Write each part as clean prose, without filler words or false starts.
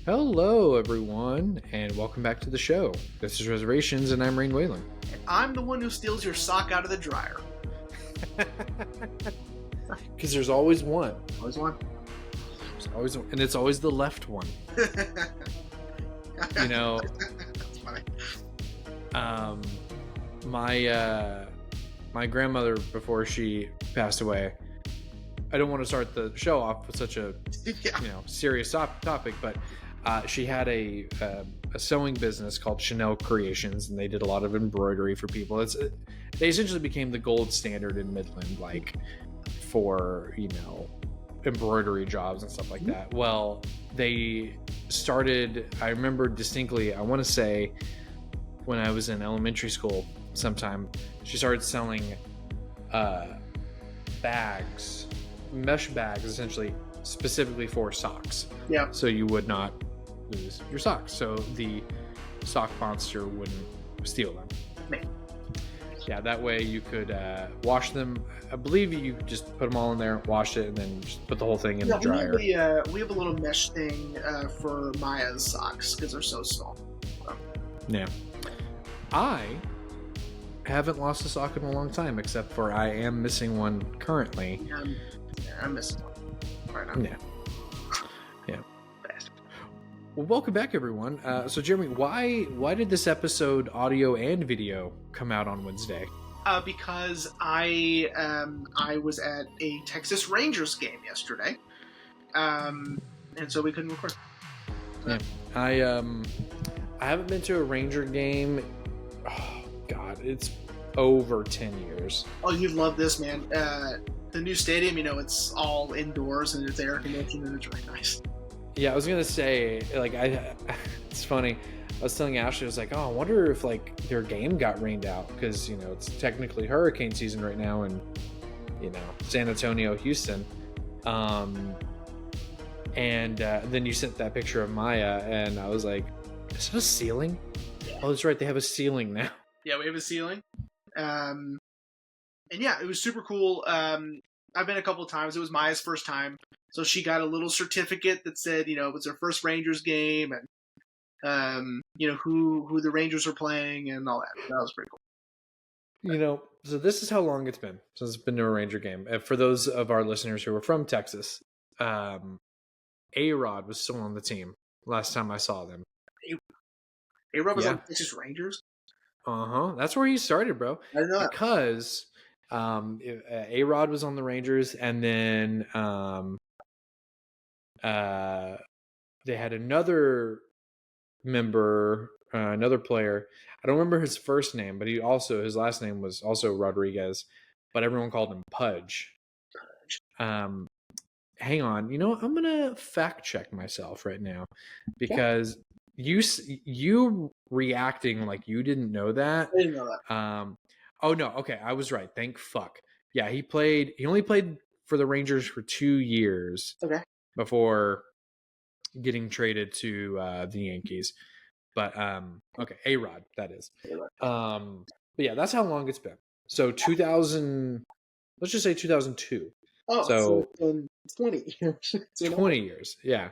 Hello, everyone, and welcome back to the show. This is Reservations, and I'm Rain Whalen. And I'm the one who steals your sock out of the dryer. Because there's always one. Always one. There's always one, and it's always the left one. You know, That's funny. My grandmother, before she passed away, I don't want to start the show off with such a serious topic, but she had a sewing business called Chanel Creations, and they did a lot of embroidery for people. They essentially became the gold standard in Midland, like for embroidery jobs and stuff like that. Well, they started. I remember distinctly. I want to say when I was in elementary school, sometime she started selling bags, mesh bags, essentially specifically for socks. Yeah. So you would not lose your socks. So the sock monster wouldn't steal them. Man. Yeah, that way you could wash them. I believe you just put them all in there, wash it, and then just put the whole thing in the dryer. We have a little mesh thing for Maya's socks because they're so small. So. Yeah. I haven't lost a sock in a long time, except for I am missing one currently. Yeah, I'm missing one right now. Yeah. Bastard. Well, welcome back, everyone. So, Jeremy, why did this episode, audio and video, come out on Wednesday? Because I was at a Texas Rangers game yesterday, and so we couldn't record. Yeah, I haven't been to a Ranger game. Oh God, it's over 10 years. Oh, you'd love this, man. The new stadium, it's all indoors and it's air conditioned and it's really nice. Yeah, I was gonna say, it's funny. I was telling Ashley, I was like, oh, I wonder if their game got rained out because it's technically hurricane season right now in San Antonio, Houston. And then you sent that picture of Maya, and I was like, is it a ceiling? Yeah. Oh, that's right, they have a ceiling now. Yeah, we have a ceiling. And yeah, it was super cool. I've been a couple of times. It was Maya's first time. So she got a little certificate that said, it was her first Rangers game and, who the Rangers are playing and all that. That was pretty cool. So this is how long it's been since it's been to a Ranger game. For those of our listeners who are from Texas, A-Rod was still on the team last time I saw them. A-Rod was on Texas Rangers? That's where he started, bro. I didn't know that. Because A-Rod was on the Rangers, and then they had another member, another player. I don't remember his first name, but his last name was also Rodriguez, but everyone called him Pudge. Hang on, I'm gonna fact check myself right now because you reacting like you didn't know that. I didn't know that. Oh no, okay, I was right. Thank fuck. Yeah, he only played for the Rangers for 2 years. Okay. Before getting traded to the Yankees. But okay, A-Rod, that is. But yeah, that's how long it's been. So 2000, let's just say 2002. Oh, so 20 years. 20 years, yeah.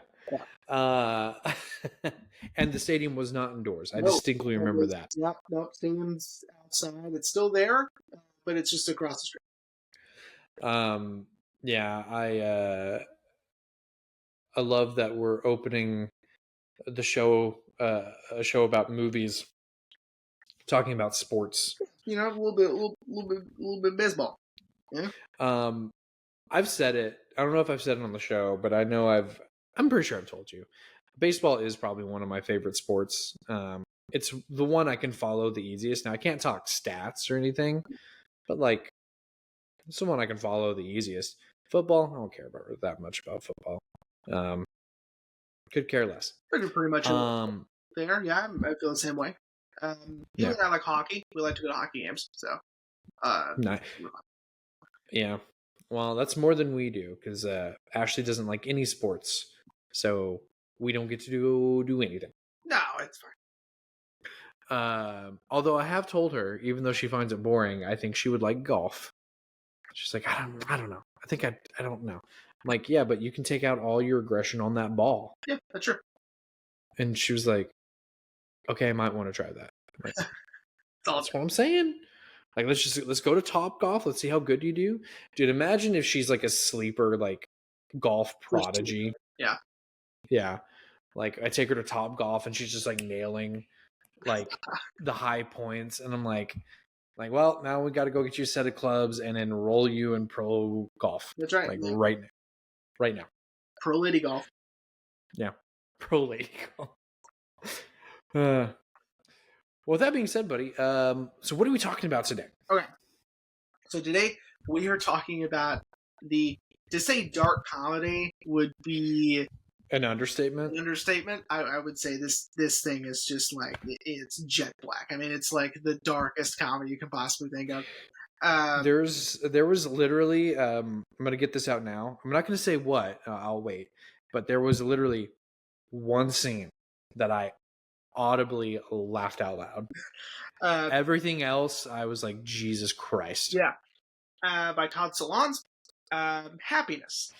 And the stadium was not indoors. I distinctly remember that. Yep, no, stadium's outside. It's still there, but it's just across the street. Yeah, I love that we're opening the show, a show about movies, talking about sports. A little bit baseball. Yeah. I've said it. I don't know if I've said it on the show, but I know I'm pretty sure I've told you. Baseball is probably one of my favorite sports. It's the one I can follow the easiest. Now I can't talk stats or anything, but it's the one I can follow the easiest. Football, I don't care about that much about football. Could care less. Pretty much there. Yeah, I feel the same way. I like hockey. We like to go to hockey games. So, nice. Yeah. Well, that's more than we do because Ashley doesn't like any sports, so we don't get to do anything. No, it's fine. Although I have told her, even though she finds it boring, I think she would like golf. She's like, I don't know. I think I don't know. I'm like, yeah, but you can take out all your aggression on that ball. Yeah, that's true. And she was like, okay, I might want to try that. I'm like, Solid. that's what I'm saying. Like, let's go to Top Golf. Let's see how good you do. Dude, imagine if she's like a sleeper, like golf prodigy. Yeah. Yeah. Like I take her to Top Golf and she's just like nailing like the high points. And I'm like, well, now we got to go get you a set of clubs and enroll you in pro golf. That's right. Like Yeah. right now. Pro lady golf. Yeah. Pro lady golf. Well, with that being said, buddy, so what are we talking about today? Okay. So today we are talking about to say dark comedy would be an understatement. I would say this thing is just like, it's jet black. I mean, it's like the darkest comedy you can possibly think of. There was literally, I'm going to get this out now. I'm not going to say what, I'll wait. But there was literally one scene that I audibly laughed out loud. Everything else, I was like, Jesus Christ. Yeah. By Todd Solondz. Happiness.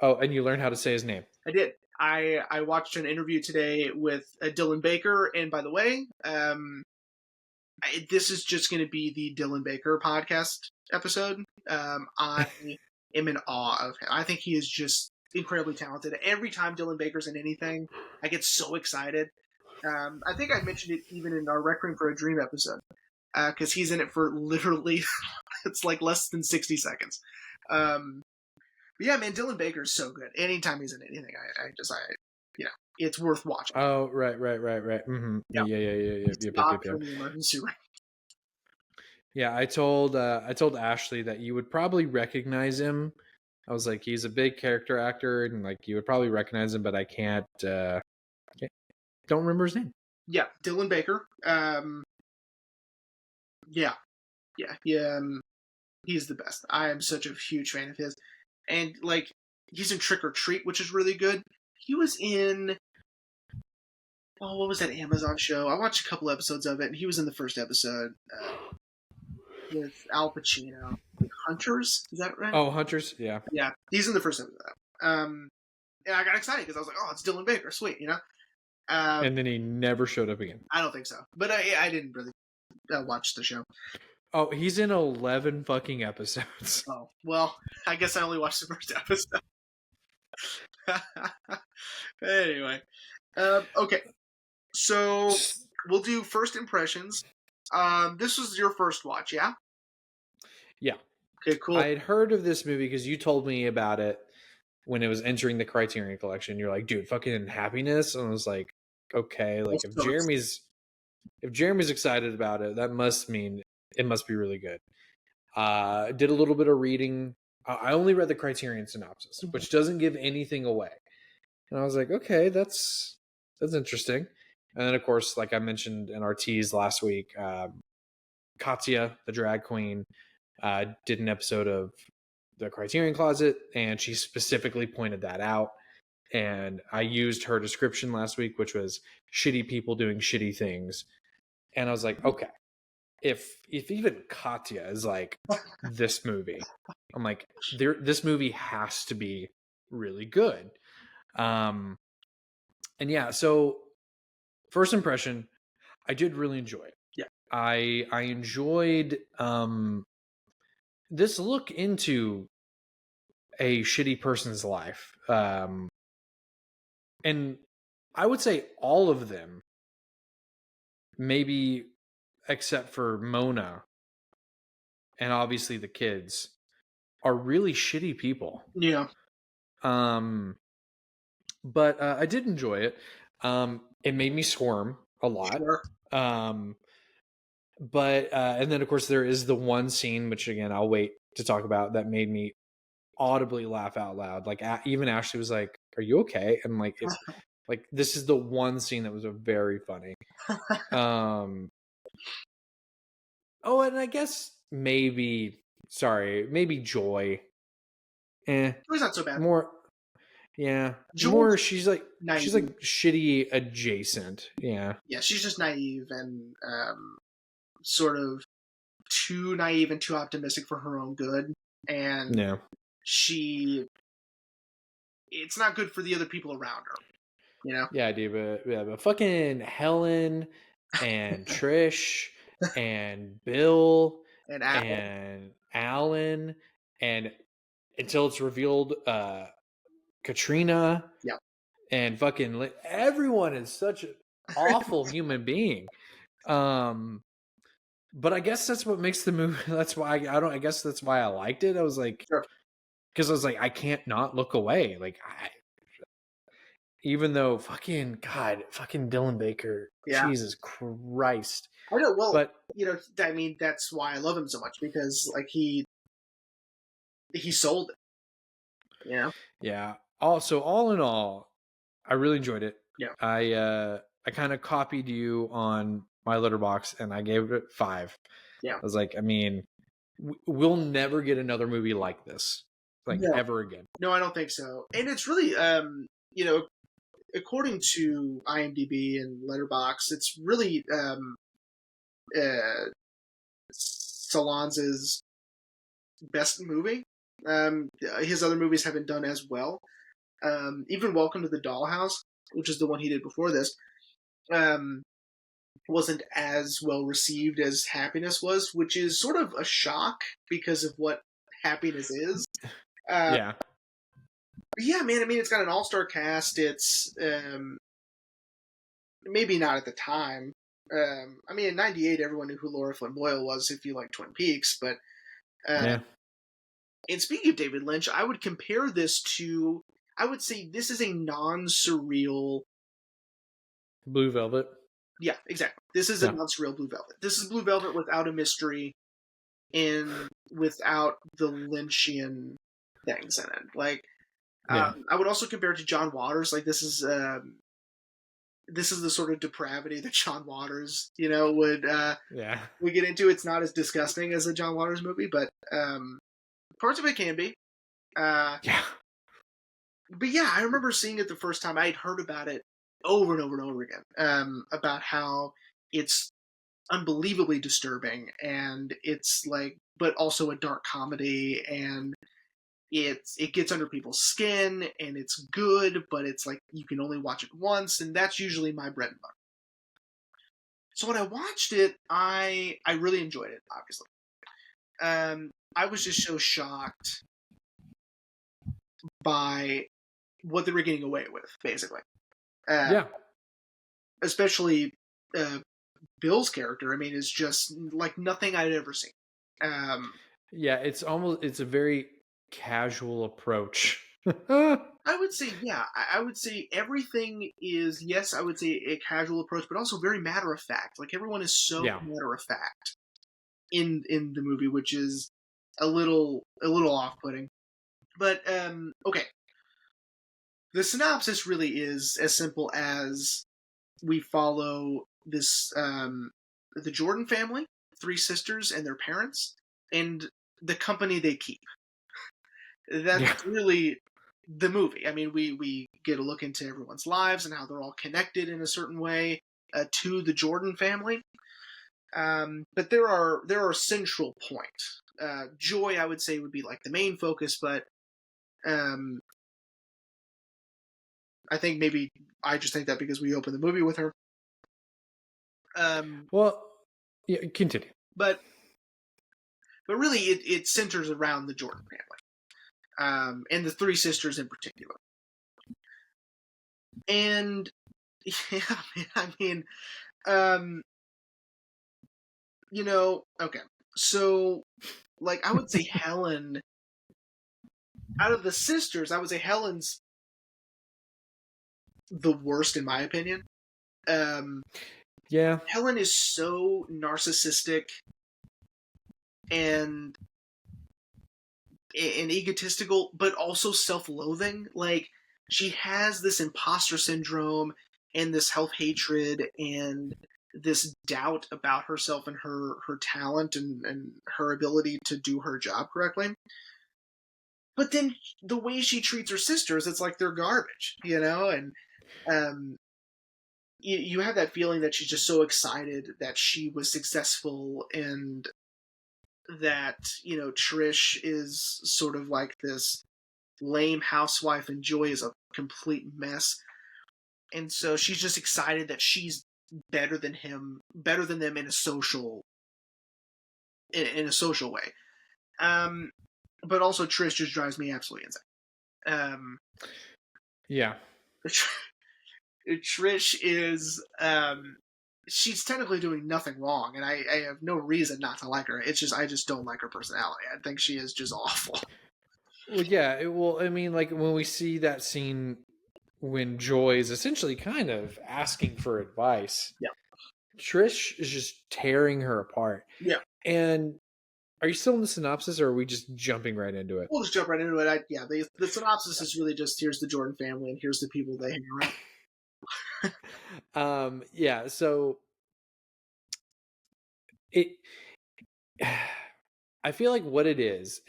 Oh, and you learned how to say his name. I did. I watched an interview today with Dylan Baker, and by the way, this is just going to be the Dylan Baker podcast episode. I am in awe of him. I think he is just incredibly talented. Every time Dylan Baker's in anything, I get so excited. I think I mentioned it even in our Requiem for a Dream episode, because he's in it for literally, it's like less than 60 seconds. But yeah, man, Dylan Baker's so good. Anytime he's in anything, it's worth watching. Oh, right. Mm-hmm. Yep. Yeah. Emergency room. Yeah, I told Ashley that you would probably recognize him. I was like, he's a big character actor, and like you would probably recognize him, but I can't. Don't remember his name. Yeah, Dylan Baker. He's the best. I am such a huge fan of his, and like he's in Trick or Treat, which is really good. He was in, what was that Amazon show? I watched a couple episodes of it, and he was in the first episode with Al Pacino. Hunters, is that right? Oh, Hunters, yeah. Yeah, he's in the first episode. And I got excited because I was like, oh, it's Dylan Baker, sweet, you know? And then he never showed up again. I don't think so. But I didn't really watch the show. Oh, he's in 11 fucking episodes. Oh, well, I guess I only watched the first episode. Anyway. Okay. So, we'll do first impressions. This was your first watch, yeah? Yeah. Okay, cool. I had heard of this movie because you told me about it when it was entering the Criterion Collection. You're like, dude, fucking Happiness. And I was like, okay, like if Jeremy's excited about it, that must mean it must be really good. Did a little bit of reading. I only read the Criterion synopsis, which doesn't give anything away. And I was like, okay, that's interesting. And then, of course, like I mentioned in our tease last week, Katya, the drag queen, did an episode of the Criterion Closet, and she specifically pointed that out. And I used her description last week, which was shitty people doing shitty things. And I was like, okay, if even Katya is like this movie, I'm like, this movie has to be really good. And yeah, so first impression, I did really enjoy it. Yeah. I enjoyed this look into a shitty person's life. And I would say all of them, maybe except for Mona and obviously the kids, are really shitty people. Yeah. But I did enjoy it. It made me squirm a lot. Sure. But and then of course there is the one scene, which again I'll wait to talk about, that made me audibly laugh out loud. Like even Ashley was like, "Are you okay?" And like, it's like this is the one scene that was very funny. Oh, and I guess maybe Joy. It was not so bad. More. Yeah, Joy, more. She's like naive. She's like shitty adjacent. Yeah. Yeah, she's just naive and sort of too naive and too optimistic for her own good. And yeah, it's not good for the other people around her. you know? Yeah, dude, but fucking Helen and Trish and Bill And Apple. and Alan and until it's revealed, Katrina Yeah. and fucking everyone is such an awful human being. But I guess that's what makes the movie. That's why I don't. I guess that's why I liked it. I was like, Sure. because I was like, I can't not look away. Like, even though fucking God, fucking Dylan Baker, Yeah. Jesus Christ. I know. Well, But I mean, that's why I love him so much, because like he sold it, you know? yeah. Also, all in all, I really enjoyed it. Yeah. I kind of copied you on my Letterbox, and I gave it 5. Yeah. I was like, I mean, we'll never get another movie like this, like No. ever again. No, I don't think so. And it's really, you know, according to IMDb and Letterbox, it's really Solondz's best movie. His other movies haven't done as well. Even Welcome to the Dollhouse, which is the one he did before this, wasn't as well received as Happiness was, which is sort of a shock because of what Happiness is. Yeah. Yeah, man. I mean, it's got an all-star cast. It's maybe not at the time. I mean, in '98, everyone knew who Laura Flynn Boyle was if you like Twin Peaks. But Yeah. and speaking of David Lynch, I would compare this to. I would say this is a non-surreal. Blue Velvet. Yeah, exactly. This is a non-surreal Blue Velvet. This is Blue Velvet without a mystery and without the Lynchian things in it. Like, Yeah. I would also compare it to John Waters. Like, this is the sort of depravity that John Waters, would get into. It's not as disgusting as a John Waters movie, but parts of it can be. Yeah. But yeah, I remember seeing it the first time. I had heard about it over and over and over again, about how it's unbelievably disturbing, and it's like, but also a dark comedy, and it gets under people's skin, and it's good, but it's like you can only watch it once, and that's usually my bread and butter. So when I watched it, I really enjoyed it, obviously. I was just so shocked by what they were getting away with, basically. Yeah. Especially Bill's character. I mean, is just like nothing I'd ever seen. Yeah, it's a very casual approach. I would say, yeah, I would say everything is, yes, I would say a casual approach, but also very matter of fact. Like, everyone is so matter of fact in the movie, which is a little off-putting. But okay, the synopsis really is as simple as we follow this the Jordan family, 3 sisters and their parents, and the company they keep. That's really the movie. I mean, we get a look into everyone's lives and how they're all connected in a certain way to the Jordan family. But there are central points. Joy, I would say, would be like the main focus, but I think maybe I just think that because we opened the movie with her. Well, yeah, continue. But really, it centers around the Jordan family, and the 3 sisters in particular. And yeah, I mean, okay. So, like, I would say Helen, out of the sisters, I would say Helen's the worst in my opinion. Yeah. Helen is so narcissistic and egotistical, but also self-loathing. Like, she has this imposter syndrome and this self-hatred and this doubt about herself and her talent and her ability to do her job correctly. But then the way she treats her sisters, it's like they're garbage, and you have that feeling that she's just so excited that she was successful, and that, Trish is sort of like this lame housewife and Joy is a complete mess. and so she's just excited that she's better than them in a social way. But also Trish just drives me absolutely insane. Yeah. Trish is she's technically doing nothing wrong, and I have no reason not to like her. It's just I just don't like her personality. I think she is just awful. Well, yeah. I mean, like when we see that scene when Joy is essentially kind of asking for advice, Yeah. Trish is just tearing her apart. Yeah. And are you still in the synopsis, or are we just jumping right into it? We'll just jump right into it. The synopsis is really just here's the Jordan family and here's the people they hang around. Yeah. So it. I feel like what it is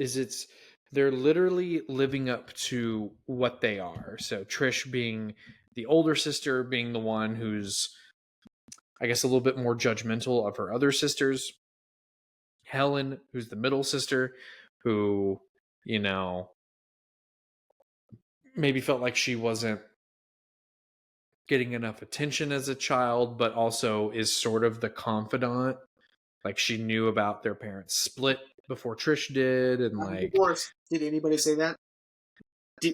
they're literally living up to what they are. So Trish being the older sister, being the one who's, I guess, a little bit more judgmental of her other sisters. Helen, who's the middle sister, who, maybe felt like she wasn't getting enough attention as a child, but also is sort of the confidant. Like she knew about their parents' split before Trish did, and like divorce. Did anybody say that?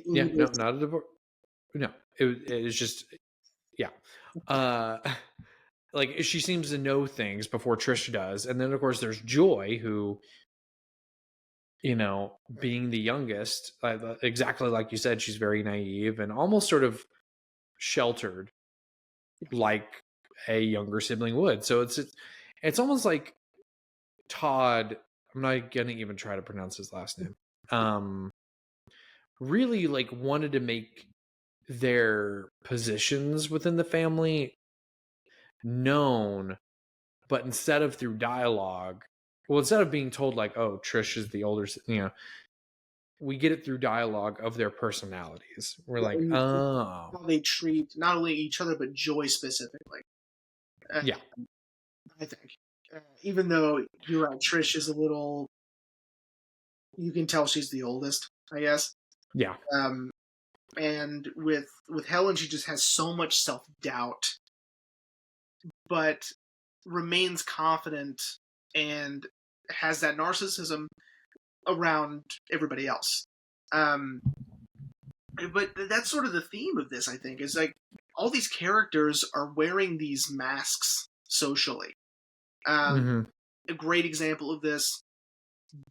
No, not a divorce. No, it was just like she seems to know things before Trish does, and then of course there's Joy, who, being the youngest, exactly like you said, she's very naive and almost sort of sheltered, like a younger sibling would. So it's almost like Todd. I'm not gonna even try to pronounce his last name. Really like wanted to make their positions within the family known, but instead of through dialogue, instead of being told like, oh, Trish is the older, we get it through dialogue of their personalities. We're like, oh, how they treat not only each other but Joy specifically. Yeah, I think even though you're right, Trish is a little, you can tell she's the oldest, I guess. Yeah. And with Helen, she just has so much self-doubt, but remains confident and has that narcissism around everybody else. But that's sort of the theme of this, I think, is like all these characters are wearing these masks socially. A great example of this,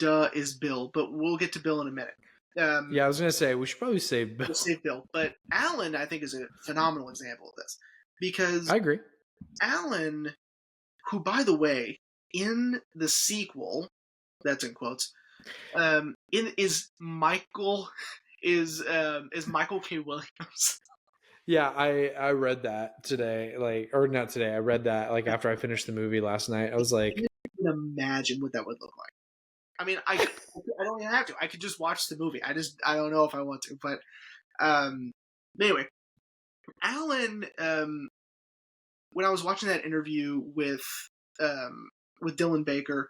is Bill, but we'll get to Bill in a minute. I was going to say, we should probably save Bill. We'll save Bill. But Alan, I think, is a phenomenal example of this. Because I agree. Alan, who, by the way, in the sequel, that's in quotes, is Michael K. Williams. Yeah, I read that today, or not today. I read that after I finished the movie last night. I was like, I can imagine what that would look like. I mean, I don't even have to. I could just watch the movie. I don't know if I want to, but anyway, Alan. When I was watching that interview with Dylan Baker,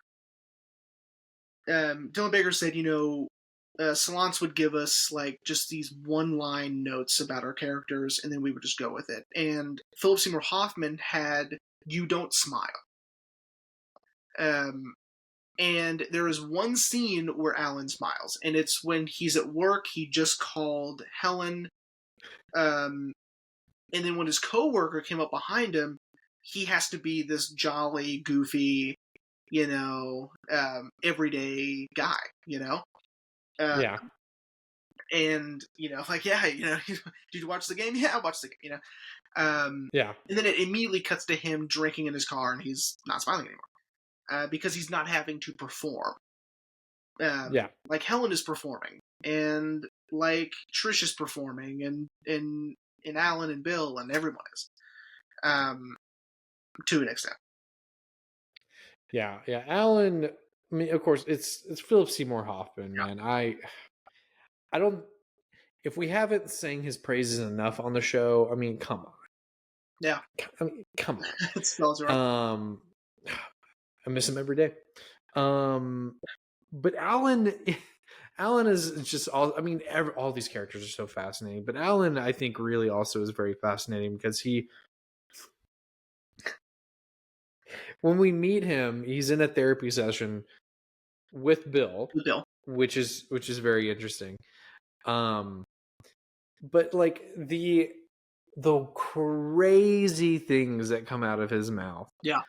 Dylan Baker said, Solondz would give us just these one-line notes about our characters, and then we would just go with it. And Philip Seymour Hoffman had "You Don't Smile." And there is one scene where Alan smiles, and it's when he's at work. He just called Helen, and then when his coworker came up behind him, he has to be this jolly, goofy, everyday guy, yeah. And, did you watch the game? Yeah, I watched the game, Yeah. And then it immediately cuts to him drinking in his car, and he's not smiling anymore. Because he's not having to perform. Like Helen is performing, and like Trish is performing, and Alan and Bill and everyone is, to an extent. Yeah. Alan. I mean, of course, it's Philip Seymour Hoffman, man. I don't. If we haven't sang his praises enough on the show, I mean, come on. Yeah. I mean, come on. It spells right. I miss him every day. But Alan Alan is just all. I mean, all these characters are so fascinating, but Alan, I think, really also is very fascinating because when we meet him, he's in a therapy session with Bill, which is very interesting. But like the crazy things that come out of his mouth. Yeah.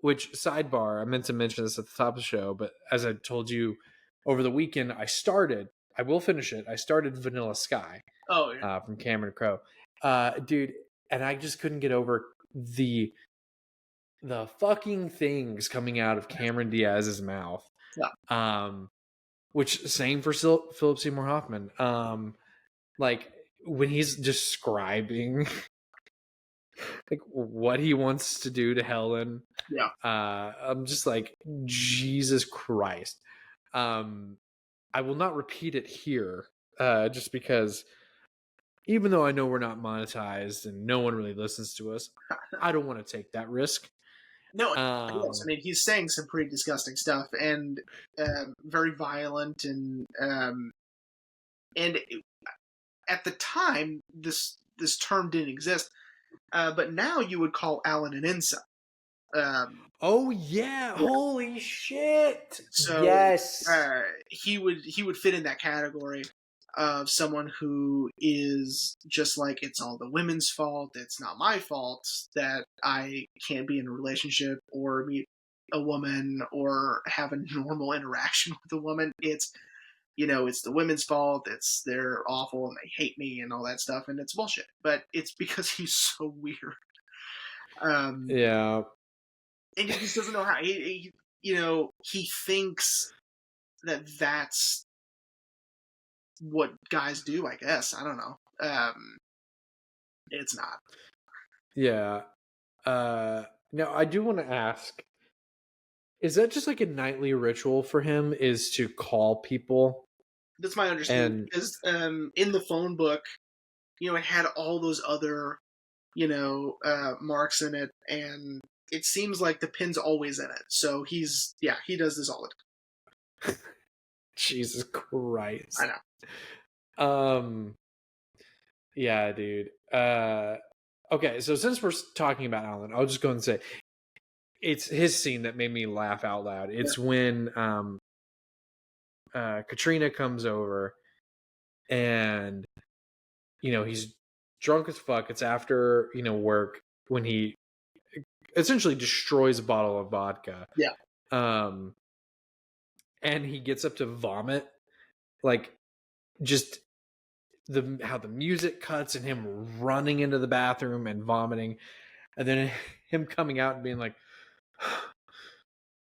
Which, sidebar, I meant to mention this at the top of the show, but as I told you over the weekend, I will finish it. I started Vanilla Sky. Oh, yeah. From Cameron Crowe. Dude, and I just couldn't get over the fucking things coming out of Cameron Diaz's mouth. Yeah. Which, same for Philip Seymour Hoffman. Like when he's describing like what he wants to do to Helen. Yeah. I'm just like, Jesus Christ. I will not repeat it here, just because even though I know we're not monetized and no one really listens to us, I don't want to take that risk. No, yes, I mean, he's saying some pretty disgusting stuff and very violent, and at the time, this term didn't exist, but now you would call Alan an incel. Oh yeah! Holy shit! So yes, he would fit in that category of someone who is just like, it's all the women's fault. It's not my fault that I can't be in a relationship or meet a woman or have a normal interaction with a woman. It's, it's the women's fault. They're awful and they hate me and all that stuff. And it's bullshit, but it's because he's so weird. Yeah. And he just doesn't know how. He thinks that that's what guys do, I guess. I don't know. It's not. Yeah. Now, I do want to ask, is that just like a nightly ritual for him, is to call people? That's my understanding. Because in the phone book, it had all those other, marks in it, and it seems like the pin's always in it. So he does this all the time. Jesus Christ. I know. Yeah, dude. Okay, so since we're talking about Alan, I'll just go and say it's his scene that made me laugh out loud. It's when Katrina comes over and he's drunk as fuck. It's after work, when he essentially destroys a bottle of vodka. Yeah. And he gets up to vomit, like just how the music cuts and him running into the bathroom and vomiting, and then him coming out and being like,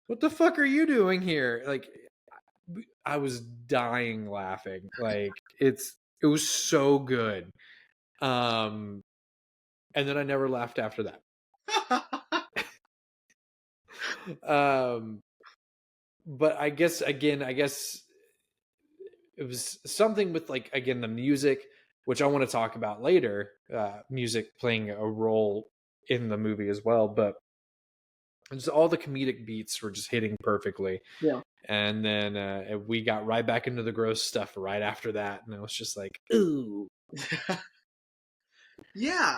what the fuck are you doing here? Like, I was dying laughing. Like, it was so good. And then I never laughed after that. But I guess it was something with, like, again, the music, which I want to talk about later, music playing a role in the movie as well, but just all the comedic beats were just hitting perfectly. Yeah. And then we got right back into the gross stuff right after that, and I was just like, ooh. Yeah.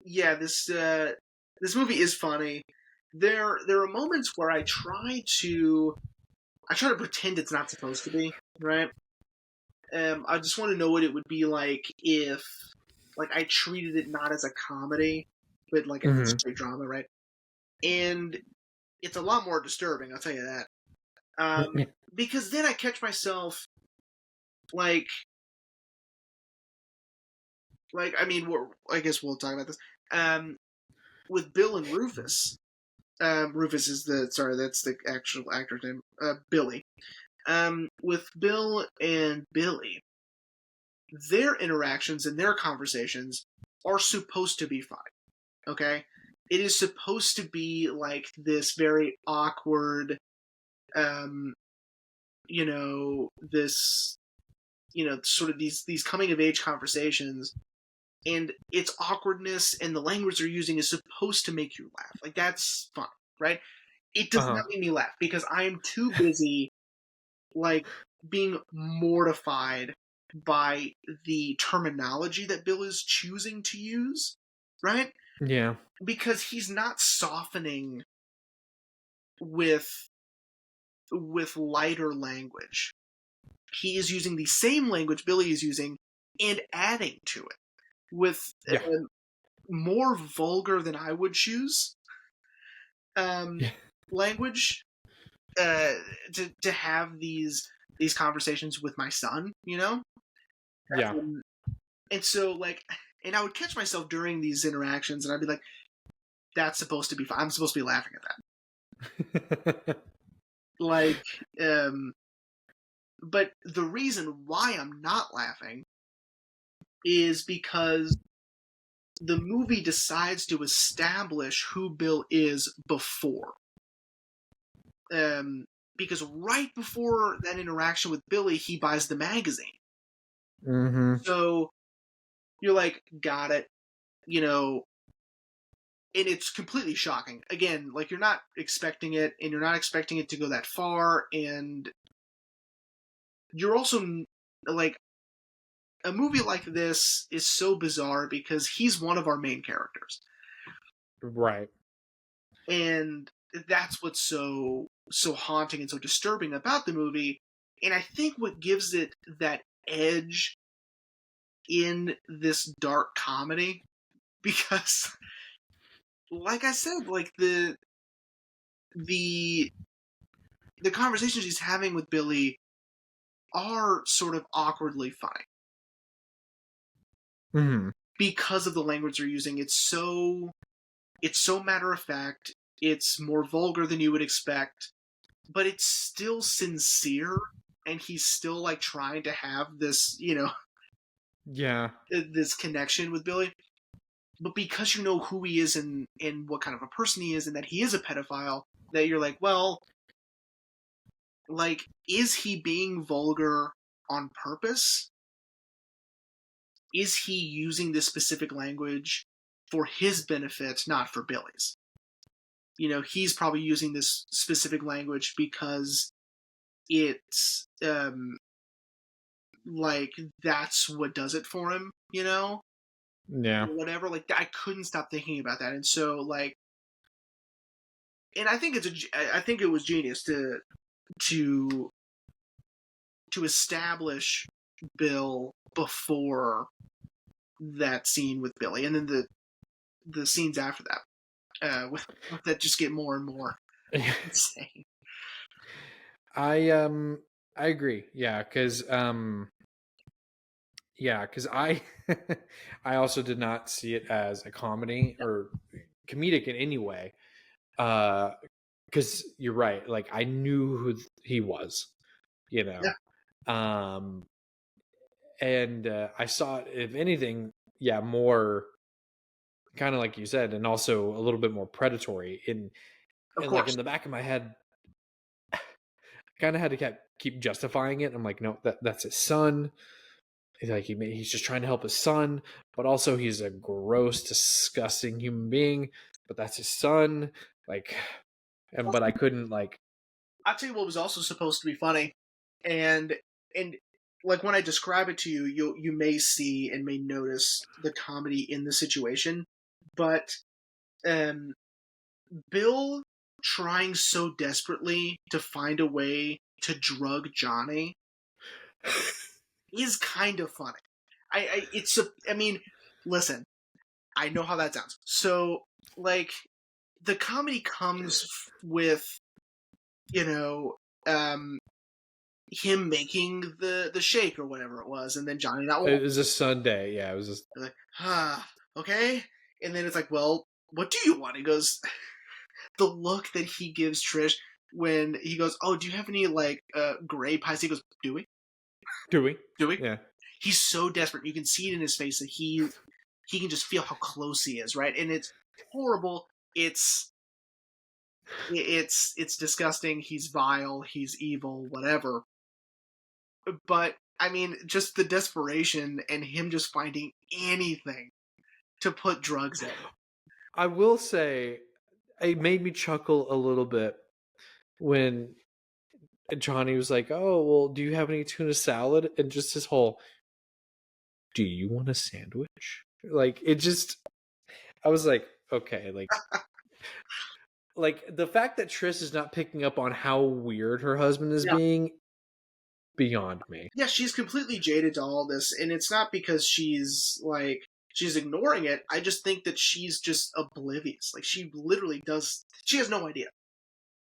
Yeah, this movie is funny. There are moments where I try to pretend it's not supposed to be, right? I just want to know what it would be like if, like, I treated it not as a comedy, but like a straight drama, right? And it's a lot more disturbing, I'll tell you that. Because then I catch myself, like, I mean, I guess we'll talk about this. With Bill and Rufus. Rufus is that's the actual actor's name. Billy. With Bill and Billy, their interactions and their conversations are supposed to be fine. Okay? It is supposed to be like this very awkward, sort of these coming of age conversations, and its awkwardness and the language they're using is supposed to make you laugh. Like, that's fun, right? It does not make me laugh because I am too busy like being mortified by the terminology that Bill is choosing to use, right? Yeah. Because he's not softening with lighter language. He is using the same language Billy is using and adding to it with Yeah. more vulgar than I would choose Yeah. language to have these conversations with my son, you know. Yeah. And so like, and I would catch myself during these interactions, and I'd be like, "That's supposed to be fun. I'm supposed to be laughing at that." Like, but the reason why I'm not laughing is because the movie decides to establish who Bill is before. Because right before that interaction with Billy, he buys the magazine. Mm-hmm. So you're like, got it, you know, and it's completely shocking. Again, like you're not expecting it, and you're not expecting it to go that far, and you're also like, a movie like this is so bizarre because he's one of our main characters. Right. And that's what's so haunting and so disturbing about the movie. And I think what gives it that edge in this dark comedy, because like I said, like the the conversations he's having with Billy are sort of awkwardly funny Mm-hmm. because of the language they're using. It's so matter of fact. It's more vulgar than you would expect, but it's still sincere, and he's still like trying to have this, you know, Yeah. this connection with Billy. But because you know who he is and what kind of a person he is, and that he is a pedophile, that you're like, well, like, is he being vulgar on purpose? Is he using this specific language for his benefit, not for Billy's? You know, he's probably using this specific language because it's like that's what does it for him, you know? Yeah. Whatever. Like, I couldn't stop thinking about that. And so like, and I think I think it was genius to establish Bill before that scene with Billy, and then the scenes after that with that just get more and more insane. I agree. Yeah, because I I also did not see it as a comedy or comedic in any way. Because you're right. Like I knew who he was, you Yeah, know. And I saw it, if anything, yeah, more kind of like you said, and also a little bit more predatory. of And like in course. the back of my head, I kind of had to keep justifying it. I'm like, no, that's his son. Like he's just trying to help his son, but also he's a gross, disgusting human being. But that's his son. Like, but I couldn't like. I'll tell you what was also supposed to be funny, and and like when I describe it to you, you may see and may notice the comedy in the situation, but um, Bill trying so desperately to find a way to drug Johnny is kind of funny. I mean, listen, I know how that sounds. So, like, the comedy comes with, you know, him making the shake or whatever it was, and then Johnny not It wanting. was a Sunday. Yeah, it was just. Like, okay. And then it's like, well, what do you want? He goes, the look that he gives Trish when he goes, oh, do you have any like gray pies? He goes, do we? Do we? Do we? Yeah. He's so desperate. You can see it in his face that he can just feel how close he is, right? And it's horrible. It's disgusting. He's vile. He's evil. Whatever. But I mean, just the desperation and him just finding anything to put drugs in. I will say, it made me chuckle a little bit when Johnny was like, "Oh, well, do you have any tuna salad?" And just his whole, "Do you want a sandwich?" Like it just, I was like, okay, like the fact that Triss is not picking up on how weird her husband is Yeah. being, beyond me. Yeah, she's completely jaded to all this, and it's not because she's ignoring it. I just think that she's just oblivious. Like she literally does. She has no idea.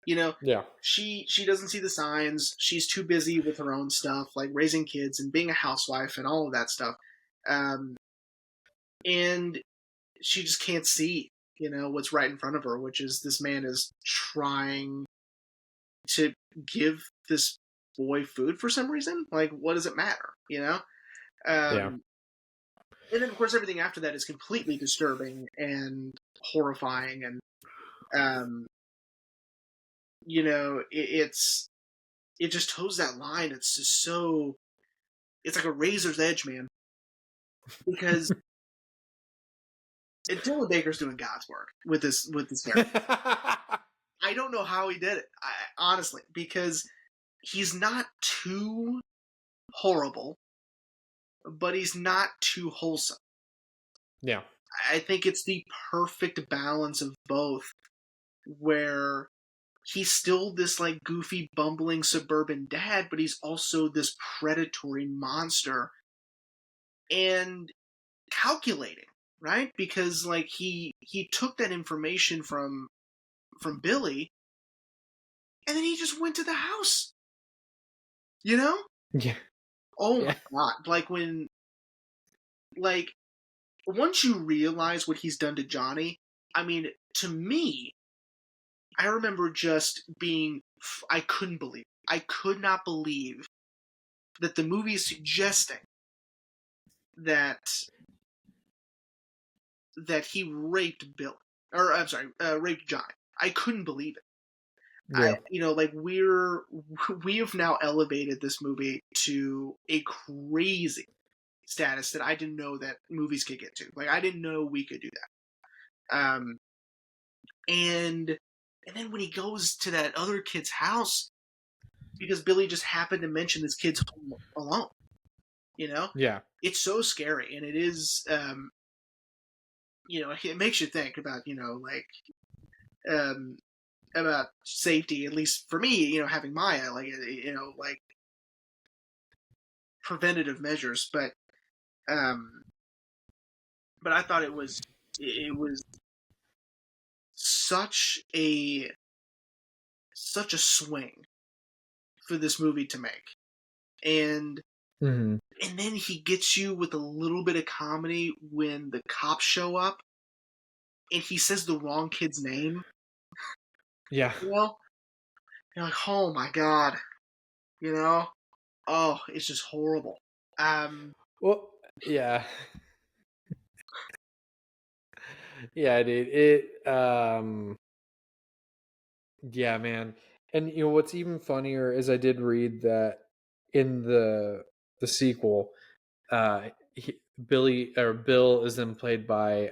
You know, Yeah. she doesn't see the signs. She's too busy with her own stuff, like raising kids and being a housewife and all of that stuff. Um, and she just can't see, what's right in front of her, which is this man is trying to give this boy food for some reason. Like, what does it matter? Yeah. And then of course everything after that is completely disturbing and horrifying, and it just toes that line. It's just so, it's like a razor's edge, man, because Dylan Baker's doing God's work with this character. I don't know how he did it, honestly, because he's not too horrible, but he's not too wholesome. Yeah. I think it's the perfect balance of both, where he's still this like goofy, bumbling suburban dad, but he's also this predatory monster and calculating, right? Because like he took that information from Billy, and then he just went to the house. Yeah. Oh Yeah. my god! Like once you realize what he's done to Johnny, I mean, to me, I remember just being, I couldn't believe, I could not believe that the movie is suggesting that he raped Bill, or I'm sorry, raped Johnny. I couldn't believe it. Yeah. Like we have now elevated this movie to a crazy status that I didn't know that movies could get to. Like I didn't know we could do that. And then when he goes to that other kid's house, because Billy just happened to mention this kid's home alone, Yeah. it's so scary, and it is, it makes you think about, about safety, at least for me, having Maya, like, like preventative measures, but I thought it was such a swing for this movie to make, and Mm-hmm. and then he gets you with a little bit of comedy when the cops show up, and he says the wrong kid's name. Yeah. You're like, oh my god, oh, it's just horrible. Well, yeah. Yeah, dude. Yeah, man. And what's even funnier is I did read that in the sequel, Bill is then played by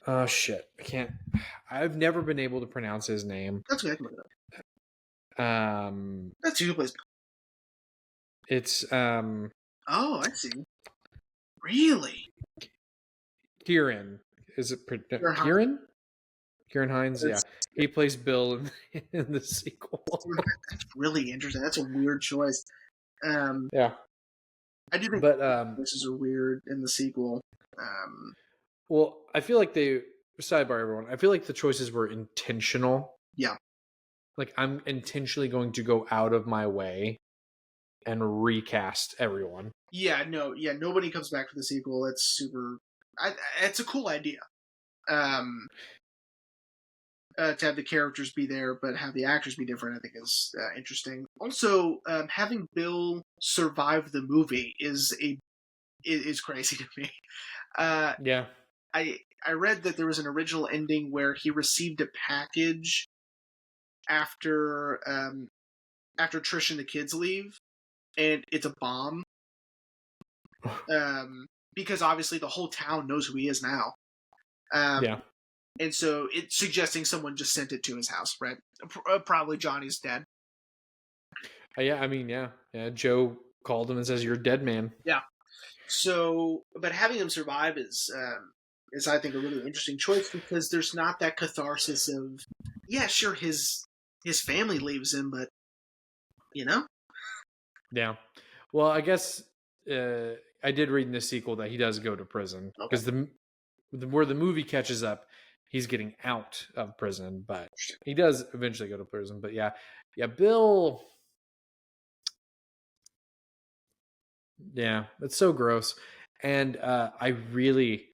oh shit, I've never been able to pronounce his name. That's good. That's who plays. It's Oh, I see. Really? Kieran. Is it Kieran? Kieran Hines, yeah. He plays Bill in the sequel. That's really interesting. That's a weird choice. Yeah. I do think choices are weird in the sequel. Well, I feel like sidebar everyone, I feel like the choices were intentional. Yeah. Like I'm intentionally going to go out of my way and recast everyone. Yeah, nobody comes back for the sequel. It's super. It's a cool idea. To have the characters be there, but have the actors be different, I think is interesting. Also, having Bill survive the movie is crazy to me. Yeah. I read that there was an original ending where he received a package after Trish and the kids leave, and it's a bomb. Because obviously the whole town knows who he is now. Yeah. And so it's suggesting someone just sent it to his house, right? Probably Johnny's dad. Yeah, I mean, yeah. Joe called him and says, "You're a dead man." Yeah. So, but having him survive is I think a really interesting choice because there's not that catharsis of, yeah, sure, his family leaves him, but you know, Yeah. Well, I guess I did read in the sequel that he does go to prison okay. because where the movie catches up, he's getting out of prison, but he does eventually go to prison. But yeah, Bill. Yeah, it's so gross, and I really,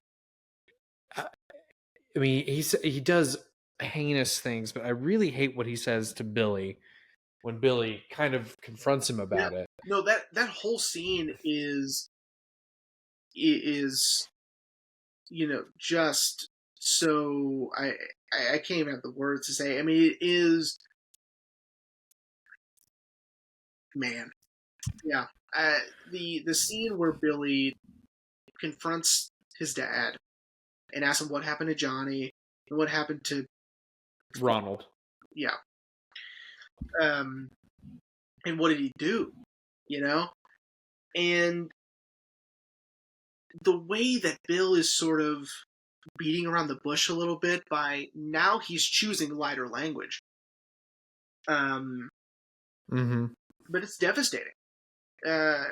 I mean, he does heinous things, but I really hate what he says to Billy when Billy kind of confronts him Yeah. about it. No, that whole scene is just so I can't even have the words to say. I mean, it is, man. Yeah. The scene where Billy confronts his dad and asks him what happened to Johnny and what happened to Ronald. yeah. Um and what did he do? You know? And the way that Bill is sort of beating around the bush a little bit by now he's choosing lighter language. Mm-hmm. But it's devastating. And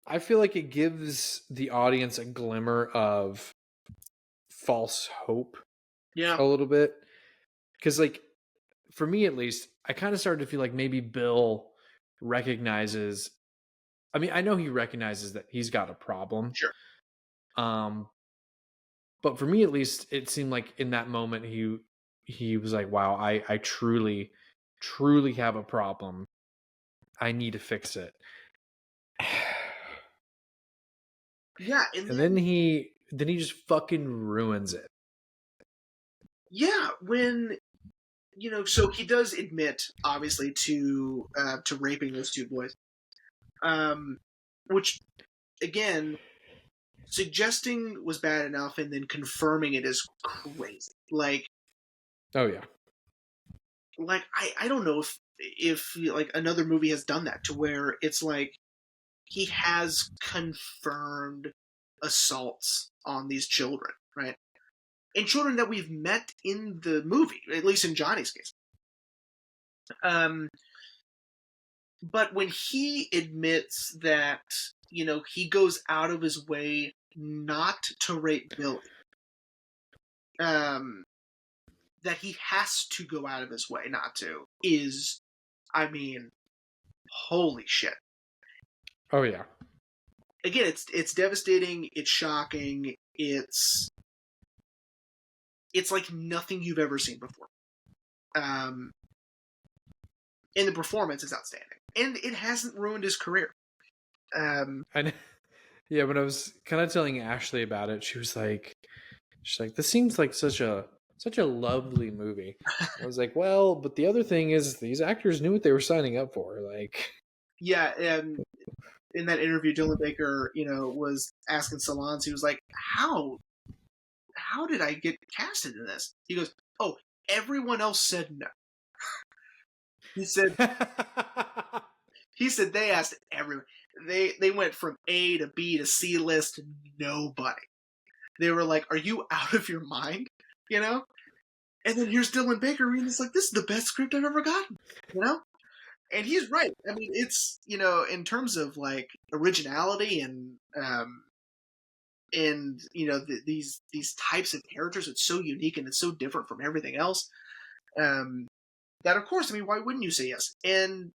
I feel like it gives the audience a glimmer of false hope Yeah. a little bit. Because, like, for me at least, I kind of started to feel like maybe Bill recognizes. I mean, I know he recognizes that he's got a problem. Sure. But for me at least, it seemed like in that moment he was like, "Wow, I truly, truly have a problem. I need to fix it." Yeah, And then he just fucking ruins it. Yeah, when so he does admit obviously to raping those two boys. Which again, suggesting was bad enough and then confirming it is crazy. Like Oh yeah. I don't know if like another movie has done that to where it's like he has confirmed assaults on these children, right? And children that we've met in the movie, at least in Johnny's case. But when he admits that, he goes out of his way not to rape Billy, that he has to go out of his way not to is, I mean, holy shit. Oh yeah. Again, it's devastating, it's shocking, it's like nothing you've ever seen before. And the performance is outstanding. And it hasn't ruined his career. And yeah, when I was kind of telling Ashley about it, she's like, "This seems like such a lovely movie." I was like, "Well, but the other thing is these actors knew what they were signing up for." Like, yeah, and in that interview, Dylan Baker, was asking Solondz, he was like, "How did I get casted in this?" He goes, "Oh, everyone else said no." He said they asked everyone. They went from A to B to C list to nobody. They were like, "Are you out of your mind?" And then here's Dylan Baker reading this like, "This is the best script I've ever gotten." And he's right. I mean, it's in terms of like originality and these types of characters, it's so unique and it's so different from everything else. That of course, I mean, why wouldn't you say yes? And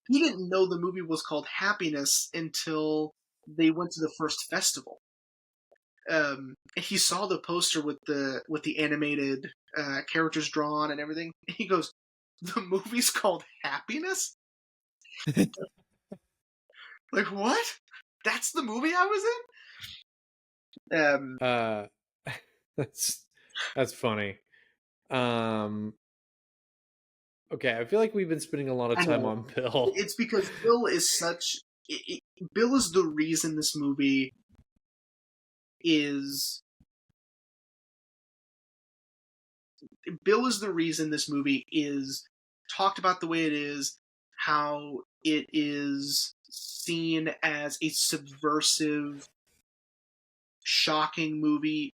he didn't know the movie was called Happiness until they went to the first festival. And he saw the poster with the animated characters drawn and everything. And he goes, "The movie's called Happiness?" Like, what? That's the movie I was in? that's funny. Okay, I feel like we've been spending a lot of time on Bill. It's because Bill is Bill is the reason this movie is Bill is the reason this movie is talked about the way it is, how it is seen as a subversive, shocking movie,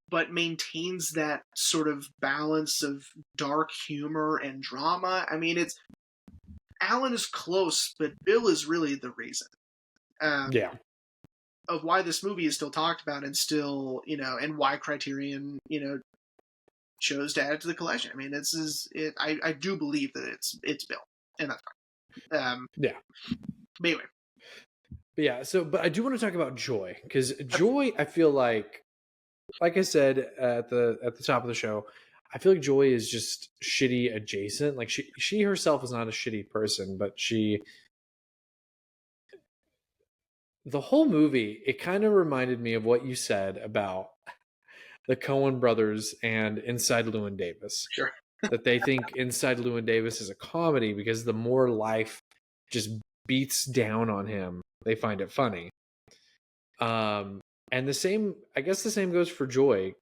but maintains that sort of balance of dark humor and drama. I mean, Alan is close, but Bill is really the reason. Yeah. Of why this movie is still talked about and still, and why Criterion, chose to add it to the collection. I mean, this is it. I do believe that it's Bill, and that's fine. Yeah. But anyway. But yeah. But I do want to talk about Joy, because Joy, I feel like I said at the top of the show, I feel like Joy is just shitty adjacent. Like she herself is not a shitty person, but the whole movie, it kind of reminded me of what you said about the Coen brothers and Inside Llewyn Davis. Sure. That they think Inside Llewyn Davis is a comedy because the more life just beats down on him, they find it funny. And I guess the same goes for Joy.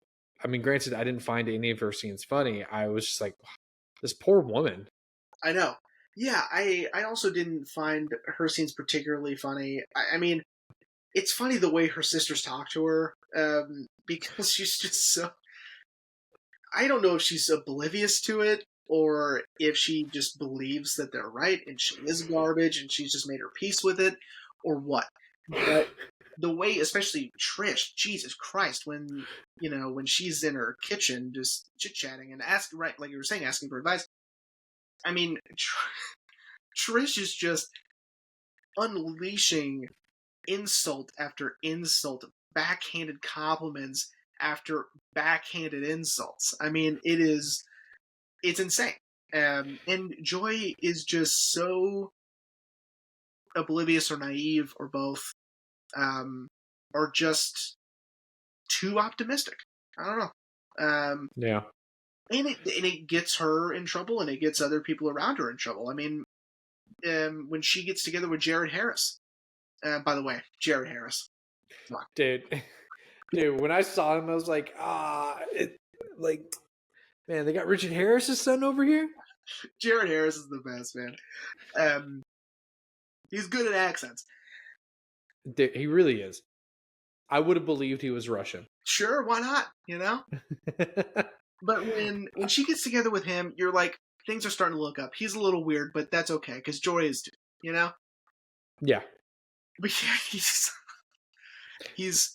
I mean, granted, I didn't find any of her scenes funny. I was just like, this poor woman. I know. Yeah, I also didn't find her scenes particularly funny. I mean, it's funny the way her sisters talk to her, because she's just so... I don't know if she's oblivious to it, or if she just believes that they're right and she is garbage and she's just made her peace with it, or what. But the way, especially Trish, Jesus Christ, when she's in her kitchen just chit-chatting and like you were saying, asking for advice. I mean, Trish is just unleashing insult after insult, backhanded compliments after backhanded insults. I mean, it's insane. And Joy is just so oblivious or naive or both, or just too optimistic. I don't know. Yeah. And it gets her in trouble, and it gets other people around her in trouble. I mean, when she gets together with Jared Harris. By the way, Jared Harris. Dude, when I saw him, I was like, man, they got Richard Harris's son over here? Jared Harris is the best, man. He's good at accents. Dude, he really is. I would have believed he was Russian. Sure, why not? But when she gets together with him, you're like, things are starting to look up. He's a little weird, but that's okay, because Joy is too, Yeah. But yeah, he's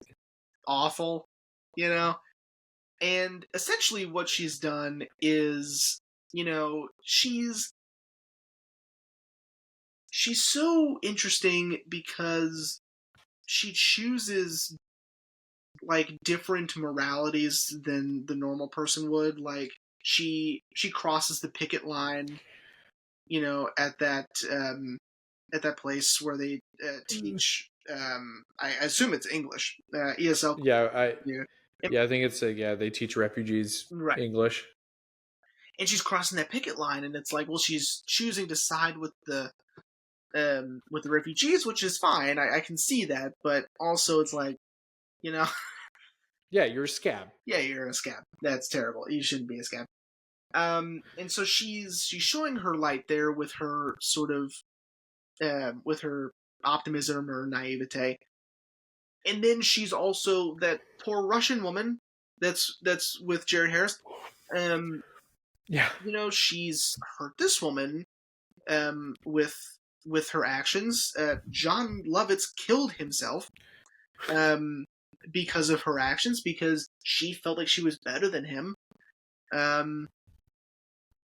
awful, And essentially what she's done is, she's so interesting because she chooses like different moralities than the normal person would. Like she crosses the picket line, at that place where they teach. I assume it's English. ESL. Yeah, I think it's they teach refugees English. And she's crossing that picket line, and it's like, well, she's choosing to side with the refugees, which is fine. I can see that, but also it's like, Yeah, you're a scab. Yeah, you're a scab. That's terrible. You shouldn't be a scab. And so she's showing her light there with her sort of, with her optimism or naivete. And then she's also that poor Russian woman that's with Jared Harris. Yeah. She's hurt this woman with her actions. John Lovitz killed himself because of her actions, because she felt like she was better than him. And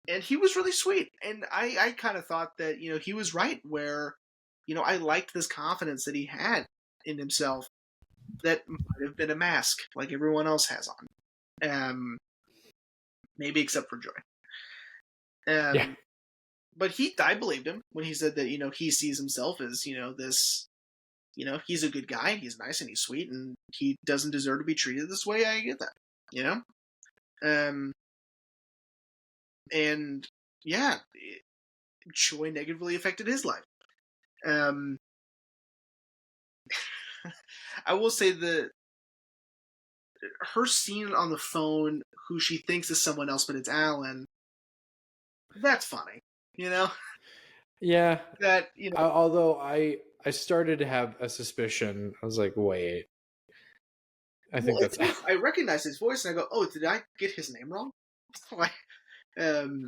he was really sweet. And I kind of thought that, he was right where, I liked this confidence that he had in himself that might have been a mask like everyone else has on. Maybe except for Joy. Yeah. But I believed him when he said that, he sees himself as, this, he's a good guy, he's nice and he's sweet, and he doesn't deserve to be treated this way. I get that, and yeah, Joy negatively affected his life. I will say her scene on the phone, who she thinks is someone else, but it's Alan. That's funny, you know. Yeah. That Although I started to have a suspicion. I was like, wait, I well, think that's I recognize his voice, and I go, "Oh, did I get his name wrong?" Like, um,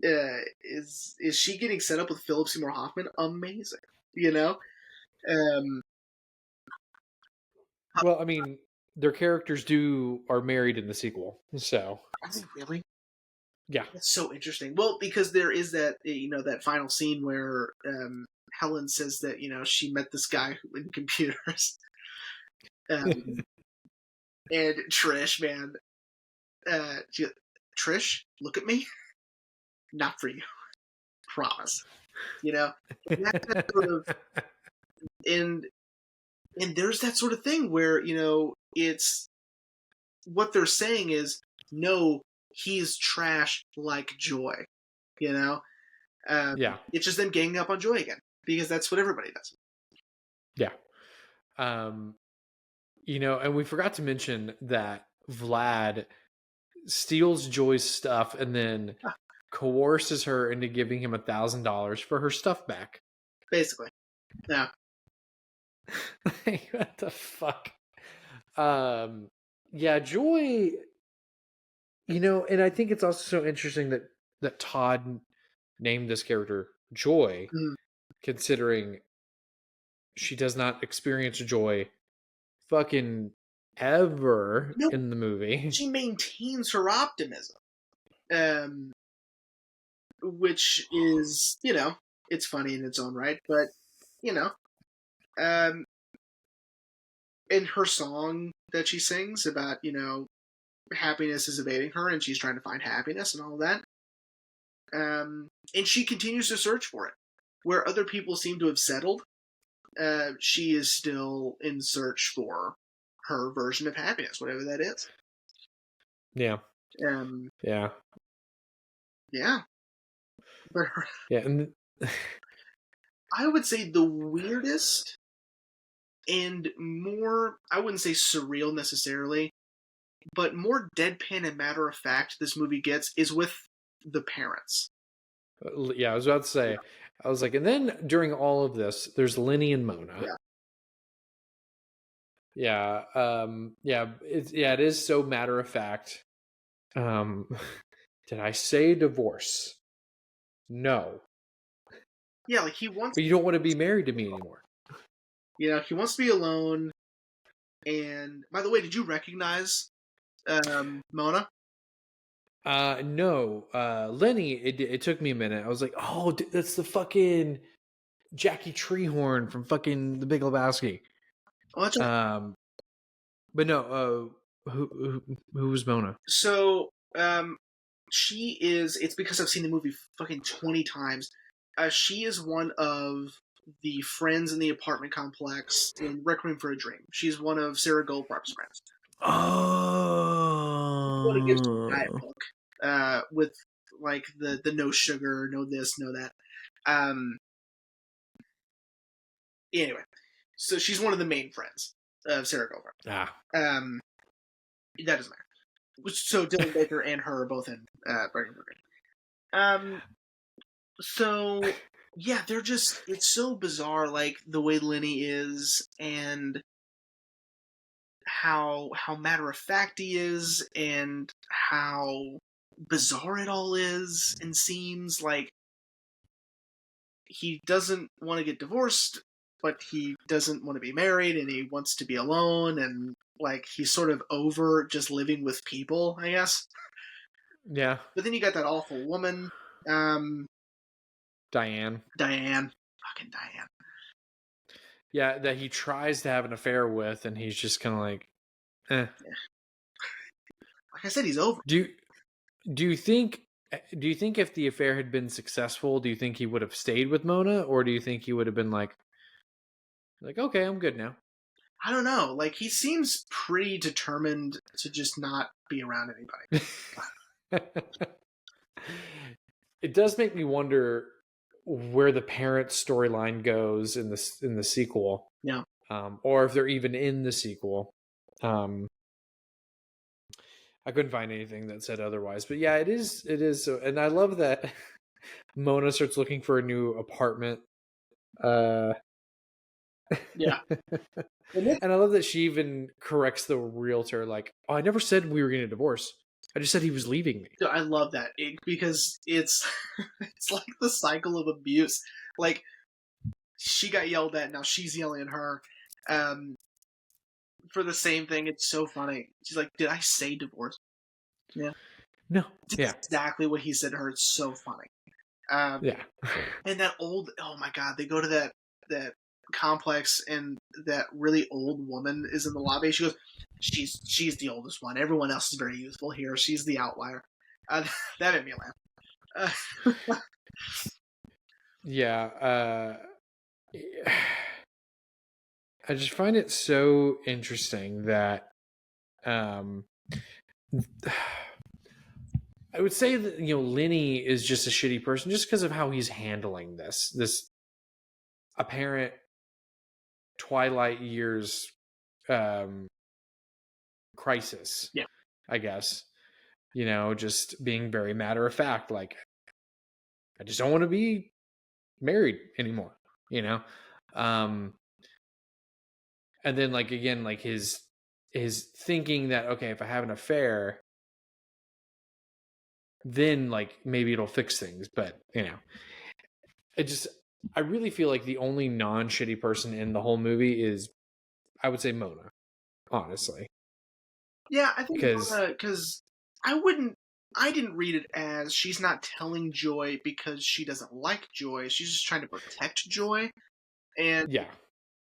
is she getting set up with Philip Seymour Hoffman? Amazing, you know. Um, well, I mean, their characters are married in the sequel, so are they really? yeah. That's so interesting. Well, because there is that that final scene where Helen says that she met this guy in computers, um, and Trish, man, Trish, look at me, not for you, promise. And that's that sort of and there's that sort of thing where it's what they're saying is no, he's trash like Joy, you know. Yeah. It's just them ganging up on Joy again because that's what everybody does. Yeah. And we forgot to mention that Vlad steals Joy's stuff and then coerces her into giving him $1,000 for her stuff back. Basically, yeah. Like, what the fuck? Yeah, Joy. And I think it's also so interesting that Todd named this character Joy, considering she does not experience joy fucking ever No, in the movie. she maintains her optimism, which is it's funny in its own right, but um, in her song that she sings about happiness is evading her and she's trying to find happiness and all that. And she continues to search for it. Where other people seem to have settled, she is still in search for her version of happiness, whatever that is. Yeah. Yeah. Yeah. But Yeah, and I would say the weirdest and more, I wouldn't say surreal necessarily, but more deadpan and matter of fact this movie gets is with the parents. yeah, I was about to say, I was like, and then during all of this, there's Lenny and Mona. Yeah. Yeah. It is so matter of fact. Did I say divorce? No. Yeah, like he wants. But you don't want to be married to me anymore. He wants to be alone. And by the way, did you recognize Mona? No. Lenny, it took me a minute. I was like, oh, dude, that's the fucking Jackie Treehorn from fucking The Big Lebowski. Oh, that's right. But no, who was Mona? So, she is. It's because I've seen the movie fucking 20 times. She is one of the friends in the apartment complex in Requiem for a Dream. She's one of Sarah Goldfarb's friends. Oh. What it gives you a diet book, with like the no sugar, no this, no that. Anyway, so she's one of the main friends of Sarah Goldfarb. That doesn't matter. So Dylan Baker and her are both in Breaking Brigade. So yeah, they're just, it's so bizarre, like the way Lenny is and how matter of fact he is and how bizarre it all is and seems like he doesn't want to get divorced, but he doesn't want to be married and he wants to be alone and like he's sort of over just living with people, I guess. Yeah. But then you got that awful woman, Diane. Fucking Diane. Yeah, that he tries to have an affair with, and he's just kind of like, eh. Yeah. Like I said, he's over. Do you think if the affair had been successful, do you think he would have stayed with Mona, or do you think he would have been like, okay, I'm good now? I don't know. Like he seems pretty determined to just not be around anybody. It does make me wonder where the parent storyline goes in the sequel. Yeah. Or if they're even in the sequel. I couldn't find anything that said otherwise. But yeah, it is. It is. So, and I love that Mona starts looking for a new apartment. Yeah. And I love that she even corrects the realtor, like, "Oh, I never said we were getting a divorce. I just said he was leaving me." I love that because it's it's like the cycle of abuse. Like she got yelled at, now she's yelling at her for the same thing. It's so funny. She's like, "Did I say divorce?" Yeah, No. it's Yeah. exactly what he said to her. It's so funny. Yeah. And that old, oh my god, they go to that complex and that really old woman is in the lobby. She goes, she's the oldest one. Everyone else is very youthful here. She's the outlier. That made me laugh. Yeah. I just find it so interesting that I would say that, you know, Lenny is just a shitty person just because of how he's handling this apparent Twilight years crisis. Yeah. I guess, you know, just being very matter of fact, like, I just don't want to be married anymore, you know. And then, like, again, like his thinking that, okay, if I have an affair, then like maybe it'll fix things. But, you know, I really feel like the only non-shitty person in the whole movie is, I would say, Mona, honestly. Yeah, I think Because because I didn't read it as she's not telling Joy because she doesn't like Joy. She's just trying to protect Joy, and yeah,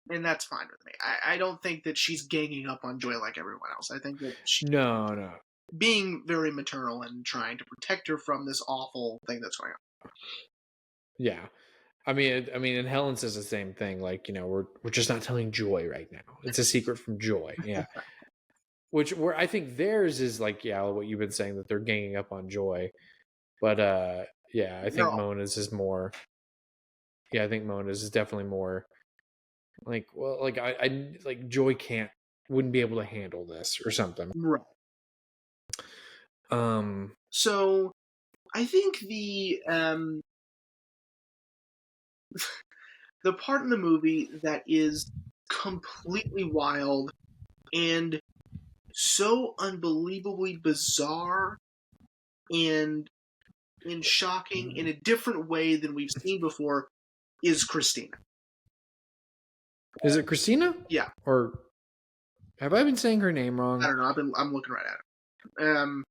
that's fine with me. I don't think that she's ganging up on Joy like everyone else. I think that she's no, being very maternal and trying to protect her from this awful thing that's going on. yeah. I mean, and Helen says the same thing. Like, you know, we're just not telling Joy right now. It's a secret from Joy. Yeah. Where I think theirs is like, yeah, what you've been saying, that they're ganging up on Joy. But yeah, I think Mona's is more. Yeah, I think Mona's is definitely more like, well, like I like Joy wouldn't be able to handle this or something. Right. So I think the part in the movie that is completely wild and so unbelievably bizarre and shocking in a different way than we've seen before is Christina. Is it Christina? Yeah. Or have I been saying her name wrong? I don't know. I'm looking right at it.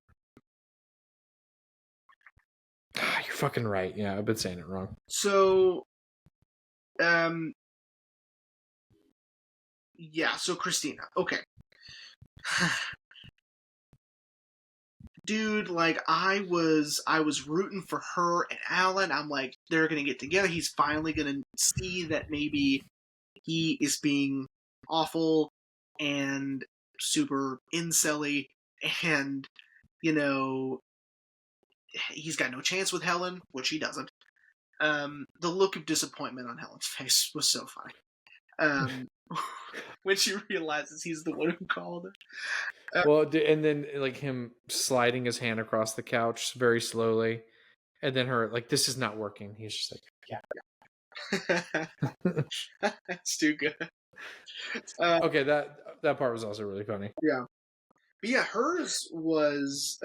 You're fucking right. Yeah, I've been saying it wrong. So, yeah. So Christina. Okay. Dude, like I was rooting for her and Alan. I'm like, they're gonna get together. He's finally gonna see that maybe he is being awful and super incel-y, and you know, he's got no chance with Helen, which he doesn't. The look of disappointment on Helen's face was so funny. When she realizes he's the one who called her. Well, and then like him sliding his hand across the couch very slowly, and then her like, this is not working. He's just like, yeah. That's too good. Okay, that part was also really funny. Yeah, but yeah, hers was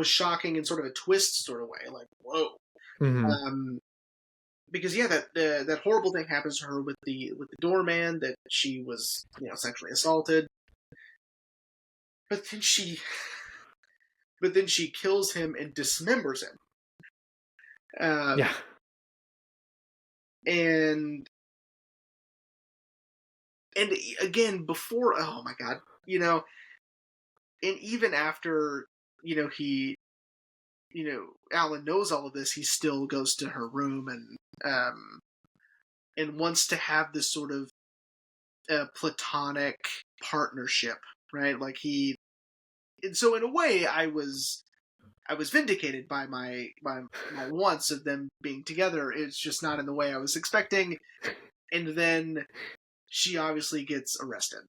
shocking in sort of a twist sort of way. Like, whoa. Mm-hmm. Because yeah, that horrible thing happens to her with the doorman, that she was, you know, sexually assaulted. But then she kills him and dismembers him. Yeah. And again, before, oh my god, you know, and even after, you know, Alan knows all of this, he still goes to her room and wants to have this sort of platonic partnership, right? Like and so in a way, I was vindicated by my wants of them being together. It's just not in the way I was expecting. And then she obviously gets arrested.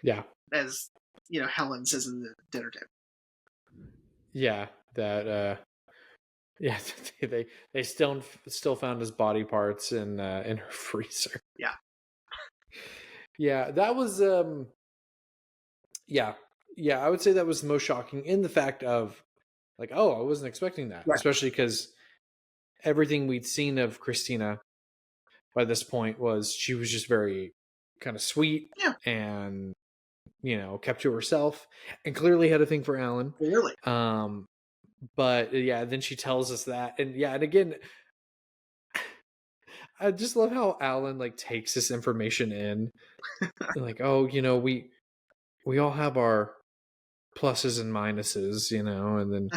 Yeah. As Helen says in the dinner table. Yeah, that yeah, they still found his body parts in her freezer. Yeah. Yeah, that was yeah. Yeah, I would say that was the most shocking in the fact of like, oh, I wasn't expecting that, Right. especially because everything we'd seen of Christina by this point was she was just very kind of sweet Yeah. and kept to herself and clearly had a thing for Alan. Clearly. But yeah, then she tells us that, and yeah, and again, I just love how Alan like takes this information in, and like, oh, we all have our pluses and minuses, and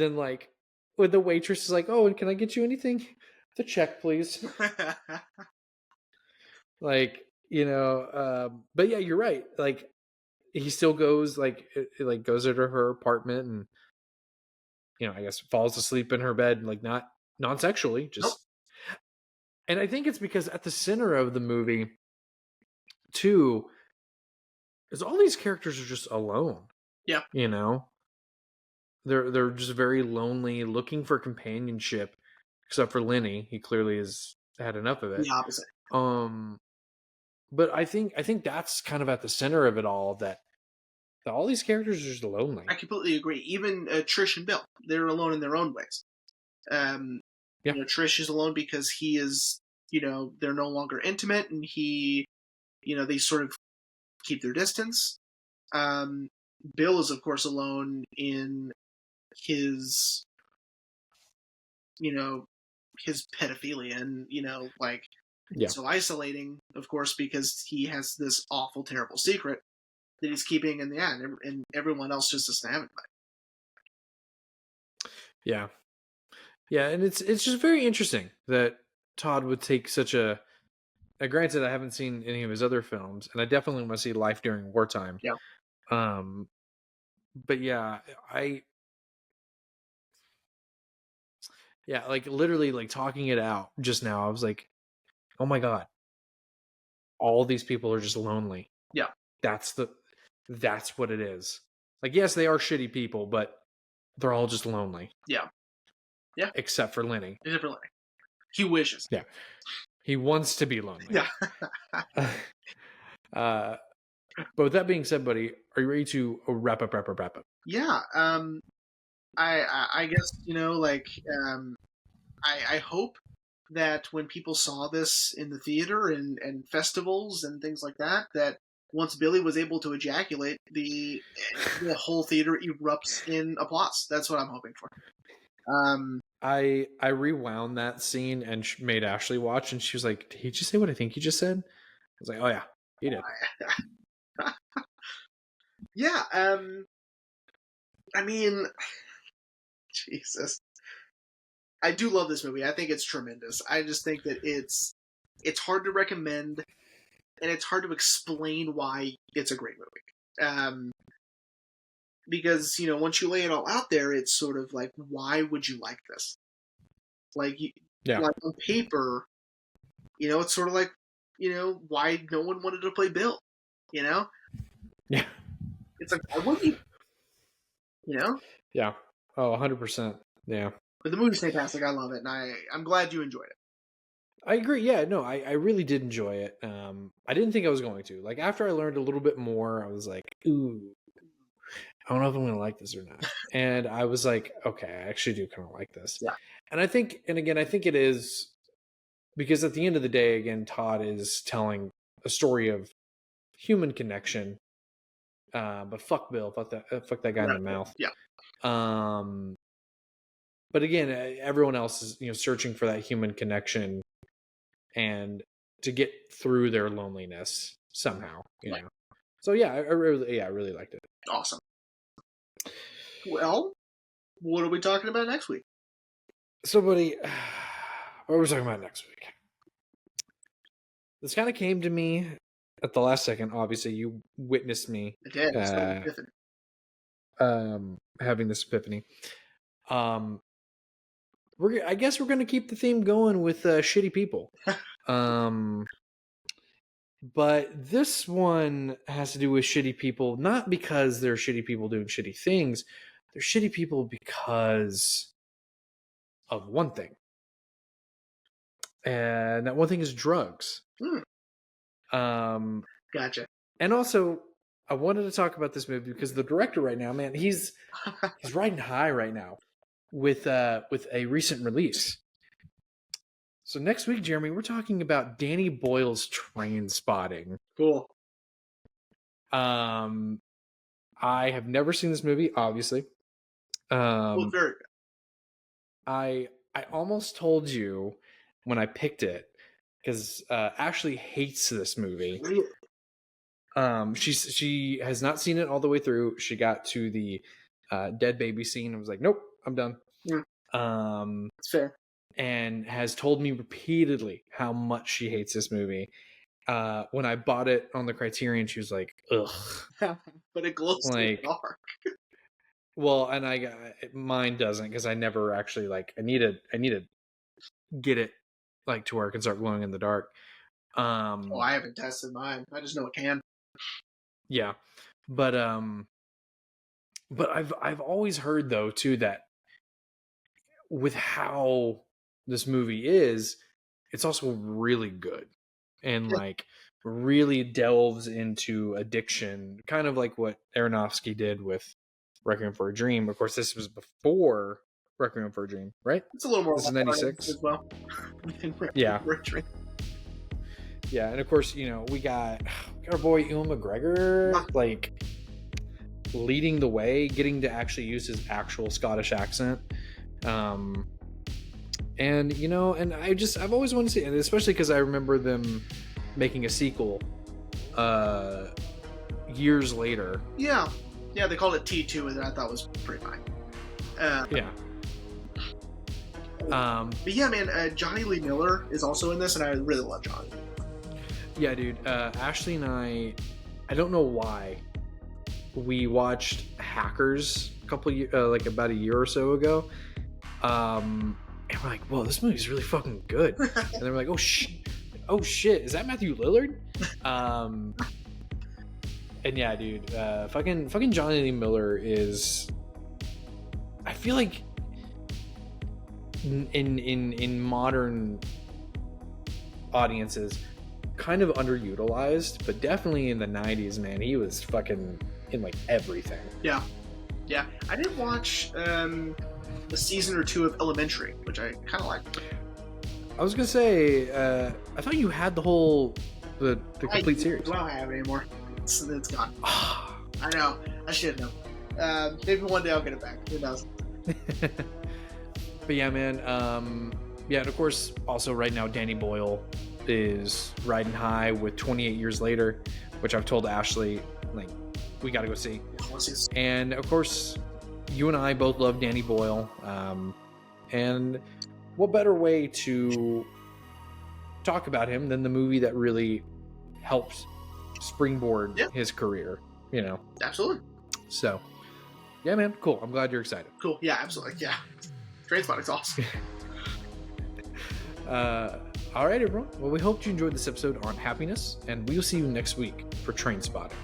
then like when the waitress is like, oh, and can I get you anything? The check, please. Like, but yeah, you're right. Like, he still goes like goes into her apartment and I guess falls asleep in her bed, like not non-sexually, just. Nope. And I think it's because at the center of the movie, too, is all these characters are just alone. Yeah. They're just very lonely, looking for companionship, except for Lenny. He clearly has had enough of it. The opposite. But I think that's kind of at the center of it all, that all these characters are just lonely. I completely agree. Even Trish and Bill, they're alone in their own ways. Yeah. Trish is alone because he is, they're no longer intimate, and he, they sort of keep their distance. Bill is, of course, alone in his, his pedophilia, and so isolating, of course, because he has this awful, terrible secret that he's keeping in the end, and everyone else just doesn't have it. Yeah. Yeah, and it's just very interesting that Todd would take such a. Granted, I haven't seen any of his other films, and I definitely want to see Life During Wartime. Yeah. But yeah, like literally, like talking it out just now, I was like, oh my god, all these people are just lonely. Yeah. That's what it is. Like, yes, they are shitty people, but they're all just lonely. Yeah. Yeah. Except for Lenny. Except for Lenny. He wishes. Yeah. He wants to be lonely. Yeah. But with that being said, buddy, are you ready to wrap up? Yeah. I guess, I hope that when people saw this in the theater and festivals and things like that, that once Billy was able to ejaculate, the whole theater erupts in applause. That's what I'm hoping for. I rewound that scene and made Ashley watch, and she was like, "Did he just say what I think he just said?" I was like, "Oh yeah, he did." Yeah. I mean, Jesus, I do love this movie. I think it's tremendous. I just think that it's hard to recommend, and it's hard to explain why it's a great movie. Because once you lay it all out there, it's sort of like, why would you like this? Like, like on paper, it's sort of like, why no one wanted to play Bill, Yeah. It's like, why would you? Yeah. Oh, 100%. Yeah. But the movie's fantastic. I love it, and I'm glad you enjoyed it. I agree. Yeah, no, I really did enjoy it. I didn't think I was going to. Like, after I learned a little bit more, I was like, ooh, I don't know if I'm going to like this or not. And I was like, okay, I actually do kind of like this. Yeah. And I think it is because at the end of the day, again, Todd is telling a story of human connection. But fuck Bill, fuck that guy in the mouth. Yeah. But again, everyone else is searching for that human connection and to get through their loneliness somehow. So yeah, I really liked it. Awesome. Well, what are we talking about next week? So, buddy, what are we talking about next week? This kind of came to me at the last second. Obviously, you witnessed me. I did. Having this epiphany. I guess we're going to keep the theme going with shitty people. But this one has to do with shitty people, not because they're shitty people doing shitty things. They're shitty people because of one thing. And that one thing is drugs. Gotcha. And also, I wanted to talk about this movie because the director right now, man, he's riding high right now with a recent release. So next week, Jeremy, we're talking about Danny Boyle's Trainspotting. Cool. I have never seen this movie, obviously. Well, very good. I almost told you when I picked it because Ashley hates this movie. She has not seen it all the way through. She got to the dead baby scene and was like, "Nope, I'm done." Yeah. It's fair. And has told me repeatedly how much she hates this movie. When I bought it on the Criterion, she was like, "Ugh." But it glows in the dark. Well, and mine doesn't because I never actually I need to get it to where it can start glowing in the dark. I haven't tested mine. I just know it can. Yeah, but I've always heard though too that with how this movie is, it's also really good and really delves into addiction, kind of like what Aronofsky did with Requiem for a Dream. Of course, this was before Requiem for a Dream, right? It's a little more. This is 96 as well. Yeah. Yeah, and of course, we got our boy Ewan McGregor, leading the way, getting to actually use his actual Scottish accent. And I've always wanted to see it, especially because I remember them making a sequel years later. Yeah, they called it T2, and I thought was pretty fine. Yeah. But yeah, man, Johnny Lee Miller is also in this, and I really love Johnny. Yeah, dude. Ashley and I don't know why, we watched Hackers about a year or so ago. And we're like, whoa, this movie's really fucking good. And then we're like, oh shit, is that Matthew Lillard? And yeah, dude, fucking Johnny Lee Miller is, I feel like in modern audiences, kind of underutilized, but definitely in the 90s, man, he was fucking in everything. Yeah. I did watch a season or two of Elementary, which I kind of liked. I was gonna say, I thought you had the complete series. I don't have it anymore. It's gone. I know. I should know. Maybe one day I'll get it back. Who knows? But yeah, man. And of course, also right now, Danny Boyle is riding high with 28 Years Later, which I've told Ashley, we gotta go see. And of course, you and I both love Danny Boyle. And what better way to talk about him than the movie that really helped springboard his career, Absolutely. So, yeah, man, cool. I'm glad you're excited. Cool. Yeah, absolutely. Yeah. Trainspotting's awesome. All right, everyone. Well, we hope you enjoyed this episode on happiness, and we'll see you next week for Trainspotting.